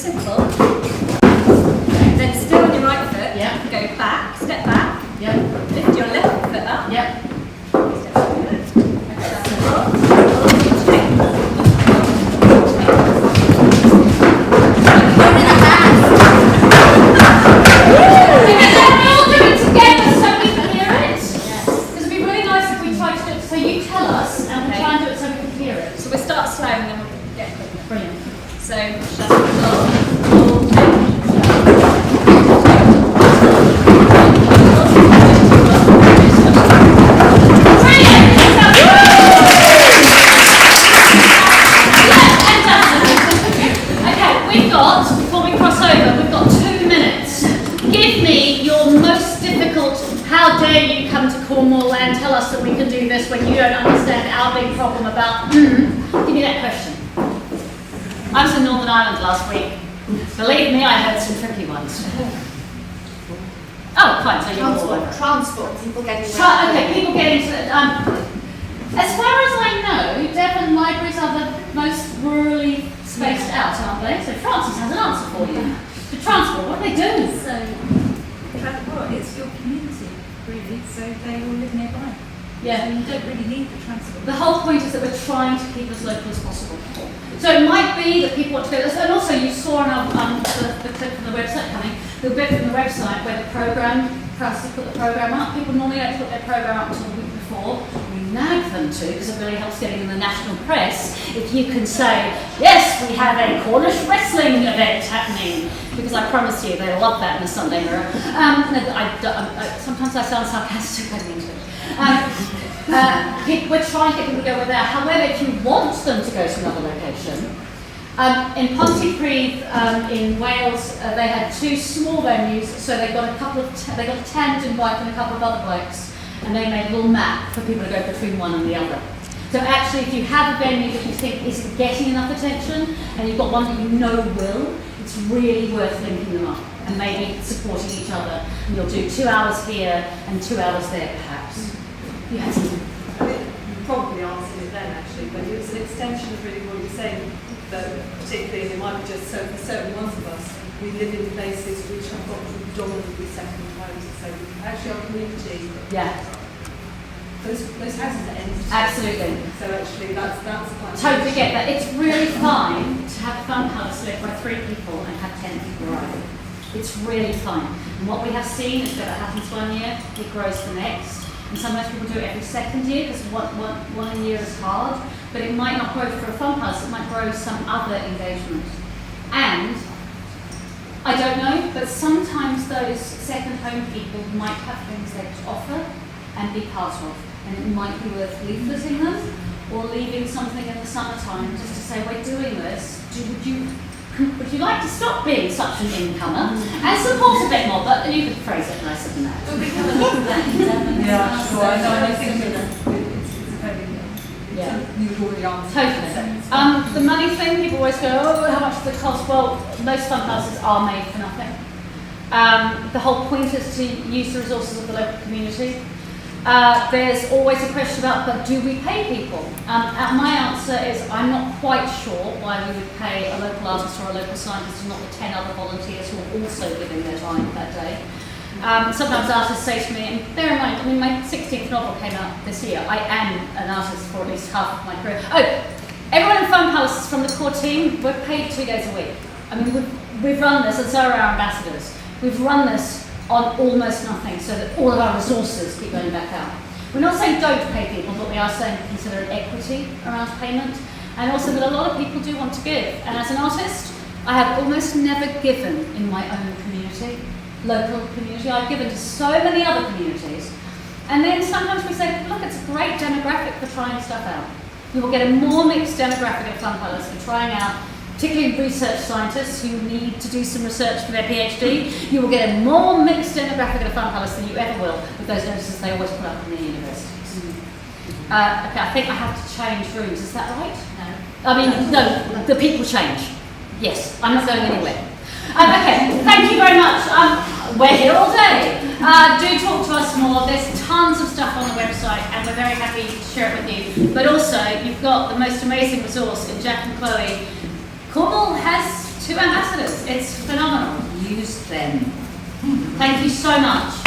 simple. Then still on your right foot.
Yeah.
Go back, step back.
Yep.
Lift your left foot up.
Yep.
Step forward. Okay, simple. Cornwall and tell us that we can do this when you don't understand our big problem about, give me that question. I was in Northern Ireland last week. Believe me, I heard some tricky ones. Oh, fine, so you're
Transport, people getting
okay, people getting to, as far as I know, Devon libraries are the most rurally spaced out, aren't they? So Francis has an answer for you. The transport, what do they do?
So, well, it's your community, really, so they all live nearby.
Yeah.
So you don't really need the transport.
The whole point is that we're trying to keep as local as possible. So it might be that people want to go, and also you saw on the clip from the website coming, the bit from the website where the programme, Francis put the programme up. People normally don't put their programme up until the week before. We nag them to, because it really helps getting in the national press. If you can say, yes, we have a Cornish wrestling event happening, because I promise you they'll love that in the Sunday Mirror. Sometimes I sound sarcastic, I mean to. We're trying to get them to go over there. However, if you want them to go to another location, in Pontypridd in Wales, they had two small venues, so they got a tandem bike and a couple of other bikes, and they made a little map for people to go between one and the other. So actually, if you have a venue that you think isn't getting enough attention, and you've got one that you know will, it's really worth linking them up and maybe supporting each other. And you'll do 2 hours here and 2 hours there, perhaps. Yes.
I think you probably answered it then, actually, but it was an extension of really what you were saying, that particularly it might be just so for certain ones of us, we live in places which have got predominantly second homes, so actually our community, those houses are empty.
Absolutely.
So actually that's quite
Totally get that. It's really fine to have a fun house lived by 3 people and have 10 people arrive. It's really fine. And what we have seen is that it happens one year, it grows the next. And sometimes people do it every second year because one year is hard, but it might not grow for a fun house, it might grow some other engagement. And I don't know, but sometimes those second home people might have things they could offer and be part of. And it might be worth leafleting them or leaving something in the summertime just to say, we're doing this, would you like to stop being such an incomer and support a bit more? But you could phrase it nicer than that.
Yeah, sure. I think it's
Totally. The money thing, people always go, oh, how much does it cost? Well, most fun houses are made for nothing. The whole point is to use the resources of the local community. There's always a question about, but do we pay people? My answer is I'm not quite sure why we would pay a local artist or a local scientist and not the 10 other volunteers who are also giving their time that day. Sometimes artists say to me, and bear in mind, I mean, my 16th novel came out this year. I am an artist for at least half of my career. Oh, everyone in Fun Palace from the core team, we're paid 2 days a week. I mean, we've run this, and so are our ambassadors. We've run this on almost nothing, so that all of our resources keep going back out. We're not saying don't pay people, but we are saying consider equity around payment, and also that a lot of people do want to give. And as an artist, I have almost never given in my own community, local community. I've given to so many other communities. And then sometimes we say, look, it's a great demographic for trying stuff out. You will get a more mixed demographic at Fun Palace for trying out, particularly research scientists who need to do some research for their PhD. You will get a more mixed demographic at a Fun Palace than you ever will with those notices they always put up in the universities. Okay, I think I have to change rooms, is that right? No. I mean, no, the people change. Yes, I'm not going anywhere. Okay, thank you very much. We're here all day. Do talk to us more. There's tons of stuff on the website and we're very happy to share it with you. But also, you've got the most amazing resource in Jack and Chloe. Cornwall has 2 2 ambassadors. It's phenomenal. Use them. Thank you so much.